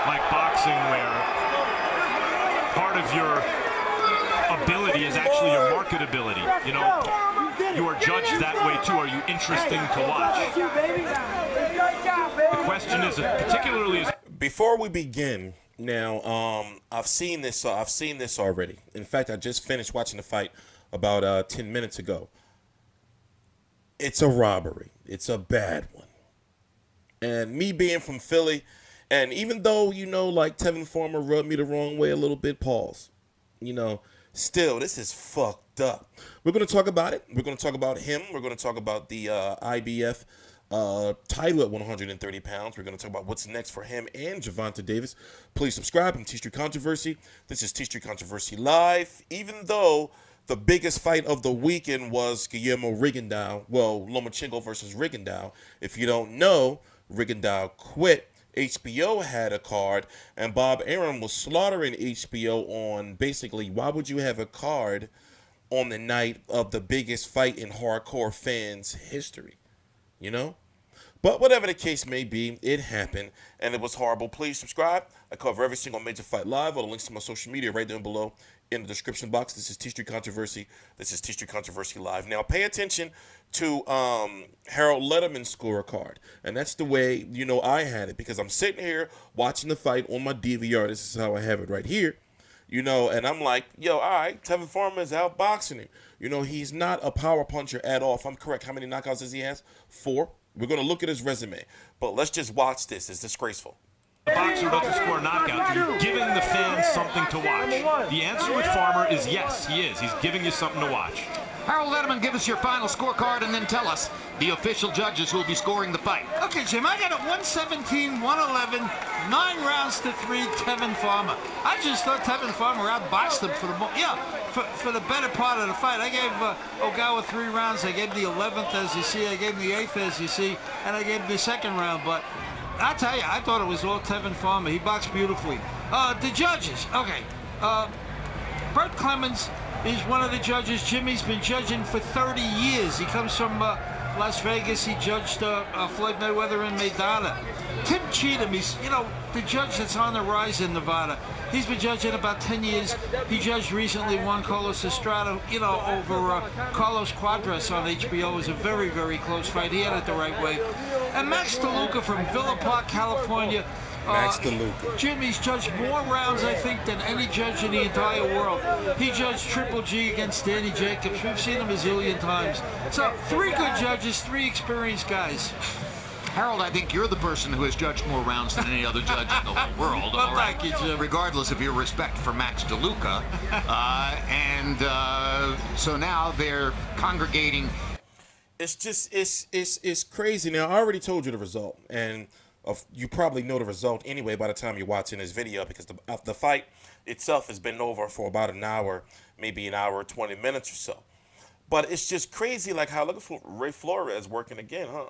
like boxing where part of your ability is actually your marketability. You know, you are judged that way too. Are you interesting to watch? The question is, particularly is before we begin. Now, I've seen this already. In fact, I just finished watching the fight about 10 minutes ago. It's a robbery. It's a bad one. And me being from Philly, and even though, you know, like Tevin Farmer rubbed me the wrong way a little bit, pause. You know, still, this is fucked up. We're going to talk about it. We're going to talk about him. We're going to talk about the IBF title at 130 pounds. We're going to talk about what's next for him and Gervonta Davis. Please subscribe. I'm TstreeT Controversy. This is TstreeT Controversy Live. Even though the biggest fight of the weekend was Guillermo Rigondeaux, well, Lomachenko versus Rigondeaux. If you don't know, Rigondeaux quit. HBO had a card, and Bob Arum was slaughtering HBO on basically, why would you have a card on the night of the biggest fight in hardcore fans' history? You know? But whatever the case may be, it happened, and it was horrible. Please subscribe. I cover every single major fight live. All the links to my social media right down below in the description box. This is TstreeT Controversy. This is TstreeT Controversy Live. Now, pay attention to Harold Letterman's scorecard, and that's the way, you know, I had it, because I'm sitting here watching the fight on my DVR. This is how I have it right here. You know, and I'm like, yo, all right, Tevin Farmer is outboxing him. You know, he's not a power puncher at all. If I'm correct, how many knockouts does he have? 4. We're going to look at his resume. But let's just watch this. It's disgraceful. the boxer doesn't score knockouts, you're giving the fans something to watch. The answer with Farmer is yes, he is. He's giving you something to watch. Harold Letterman, give us your final scorecard and then tell us the official judges who will be scoring the fight. Okay, Jim, I got it 117, 111, 9 rounds to 3, Tevin Farmer. I just thought Tevin Farmer outboxed him for the better part of the fight. I gave Ogawa 3 rounds. I gave the 11th, as you see. I gave him the 8th, as you see. And I gave him the 2nd round. But I tell you, I thought it was all Tevin Farmer. He boxed beautifully. The judges, okay. Bert Clemens is one of the judges. Jimmy's been judging for 30 years. He comes from Las Vegas. He judged Floyd Mayweather and Maidana. Tim Cheatham, he's, you know, the judge that's on the rise in Nevada. He's been judging about 10 years. He judged recently Juan Carlos Estrada, you know, over Carlos Quadras on HBO. It was a very, very close fight. He had it the right way. And Max DeLuca from Villa Park, California. Max DeLuca. Jimmy's judged more rounds, I think, than any judge in the entire world. He judged Triple G against Danny Jacobs. We've seen him a zillion times. So 3 good judges, 3 experienced guys. Harold, I think you're the person who has judged more rounds than any other judge in the whole world. Well, thank you, Jim. Regardless of your respect for Max DeLuca. So now they're congregating. It's just, it's crazy. Now, I already told you the result, and you probably know the result anyway by the time you're watching this video, because the fight itself has been over for about an hour, maybe an hour, 20 minutes or so. But it's just crazy, like how, look at Ray Flores working again, huh?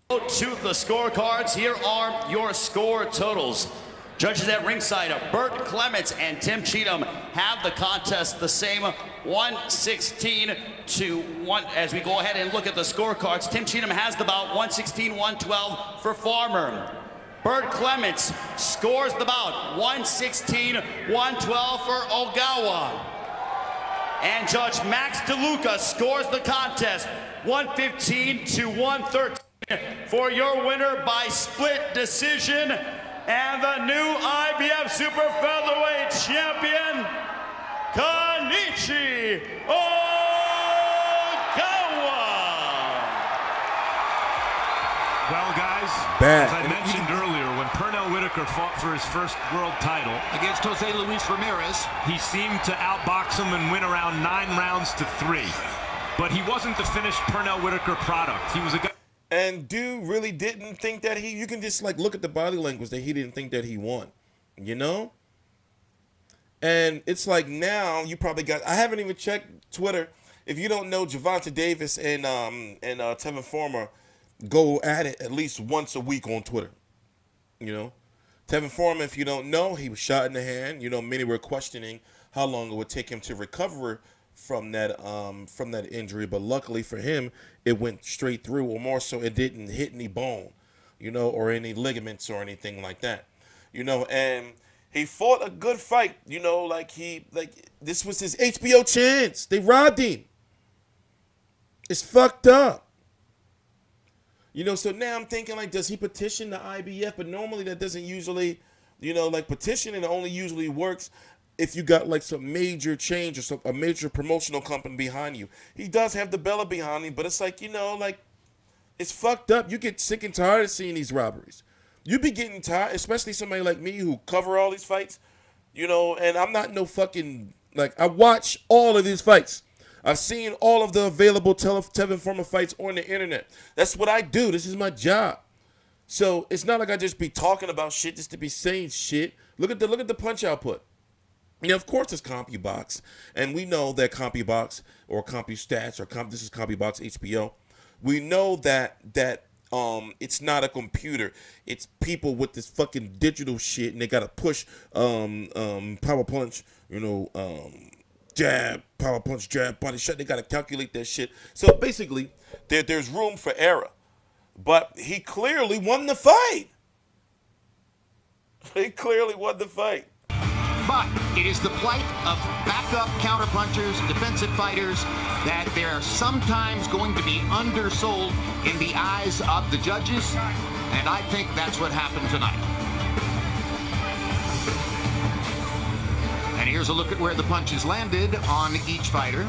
To the scorecards, here are your score totals. Judges at ringside, Bert Clements and Tim Cheatham have the contest the same, 116 to 1. As we go ahead and look at the scorecards, Tim Cheatham has the bout 116, 112 for Farmer. Bert Clements scores the bout 116, 112 for Ogawa. And Judge Max DeLuca scores the contest 115 to 113 for your winner by split decision, and the new IBF Super Featherweight Champion, Kenichi Ogawa. Well, guys, Bad. as I mentioned earlier, when Pernell Whitaker fought for his first world title Against Jose Luis Ramirez. he seemed to outbox him and win around 9 rounds to 3. But he wasn't the finished Pernell Whitaker product. He was a guy. And dude really didn't think that you can just like look at the body language that he didn't think that he won, you know? And it's like now you probably got, I haven't even checked Twitter. If you don't know, Gervonta Davis and Tevin Farmer go at it at least once a week on Twitter, you know? Tevin Farmer, if you don't know, he was shot in the hand. You know, many were questioning how long it would take him to recover from that injury, but luckily for him, it went straight through, or more so, it didn't hit any bone, you know, or any ligaments or anything like that. you know, and he fought a good fight, you know, like this was his HBO chance. They robbed him. It's fucked up. You know, so now I'm thinking, like, does he petition the IBF? But normally that doesn't usually, you know, like, petitioning only usually works if you got, like, some major change or a major promotional company behind you. He does have the Bella behind him, but it's like, you know, like, it's fucked up. You get sick and tired of seeing these robberies. You be getting tired, especially somebody like me who cover all these fights, you know, and I'm not no fucking, like, I watch all of these fights. I've seen all of the available Tevin Farmer fights on the internet. That's what I do. This is my job. So it's not like I just be talking about shit just to be saying shit. Look at the punch output. You know, of course it's CompuBox, and we know that CompuBox or CompuStats or this is CompuBox HBO. We know that it's not a computer. It's people with this fucking digital shit, and they gotta push power punch, you know, jab, power punch, jab, body shot. They gotta calculate that shit. So basically, there's room for error. But he clearly won the fight. He clearly won the fight. But it is the plight of backup counterpunchers, defensive fighters, that they're sometimes going to be undersold in the eyes of the judges, and I think that's what happened tonight. And here's a look at where the punches landed on each fighter.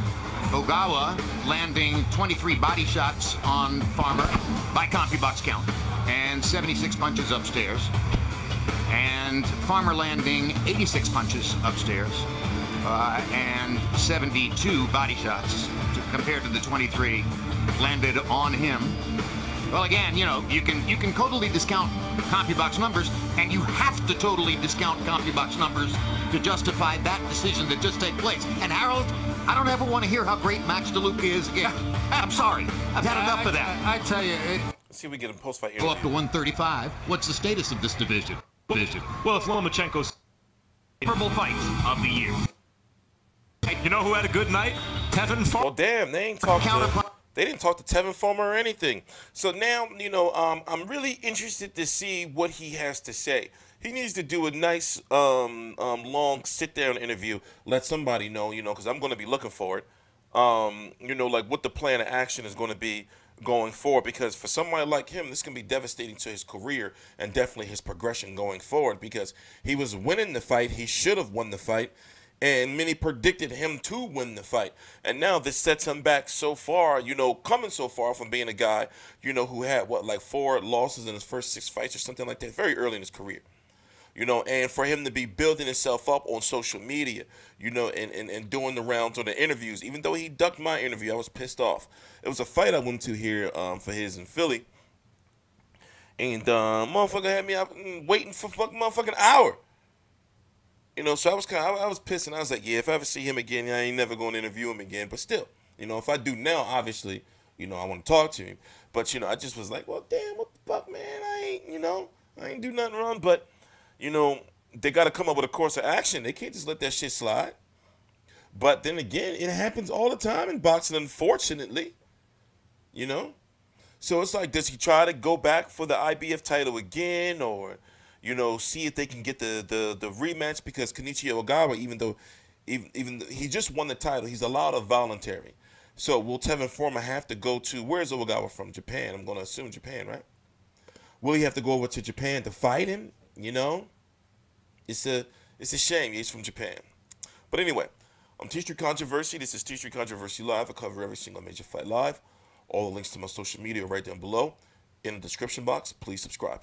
Ogawa landing 23 body shots on Farmer by CompuBox count, and 76 punches upstairs. And Farmer landing 86 punches upstairs and 72 body shots compared to the 23 landed on him. Well, again, you know, you can totally discount CompuBox numbers, and you have to totally discount CompuBox numbers to justify that decision that just took place. And Harold, I don't ever want to hear how great Max DeLuca is again. I'm sorry. I've had enough of that. I tell you, Let's see if we get a post-fight Go interview. up to 135. What's the status of this division? Well, it's Lomachenko's purple fight of the year. You know who had a good night? Tevin Farmer. Well, damn, they didn't talk to Tevin Farmer or anything. So now, you know, I'm really interested to see what he has to say. He needs to do a nice, long sit-down interview. Let somebody know, you know, because I'm going to be looking for it. You know, like what the plan of action is going to be going forward, because for somebody like him, this can be devastating to his career and definitely his progression going forward, because he was winning the fight. He should have won the fight, and many predicted him to win the fight. And now this sets him back so far, you know, coming so far from being a guy, you know, who had, what, like 4 losses in his first 6 fights or something like that, very early in his career. You know, and for him to be building himself up on social media, you know, and doing the rounds or the interviews, even though he ducked my interview, I was pissed off. It was a fight I went to here for his in Philly, and motherfucker had me out waiting for motherfucking hour. You know, so I was pissed, and I was like, yeah, if I ever see him again, I ain't never going to interview him again. But still, you know, if I do now, obviously, you know, I want to talk to him. But, you know, I just was like, well, damn, what the fuck, man? I ain't do nothing wrong, but you know, they got to come up with a course of action. They can't just let that shit slide. But then again, it happens all the time in boxing, unfortunately. You know? So it's like, does he try to go back for the IBF title again, or, you know, see if they can get the rematch? Because Kenichi Ogawa, even though he just won the title, he's allowed a voluntary. So will Tevin Farmer have to go to, where's Ogawa from? Japan. I'm going to assume Japan, right? Will he have to go over to Japan to fight him? You know, it's a shame he's from Japan. But anyway, I'm TstreeT Controversy. This is TstreeT Controversy Live. I cover every single major fight live. All the links to my social media are right down below in the description box. Please subscribe.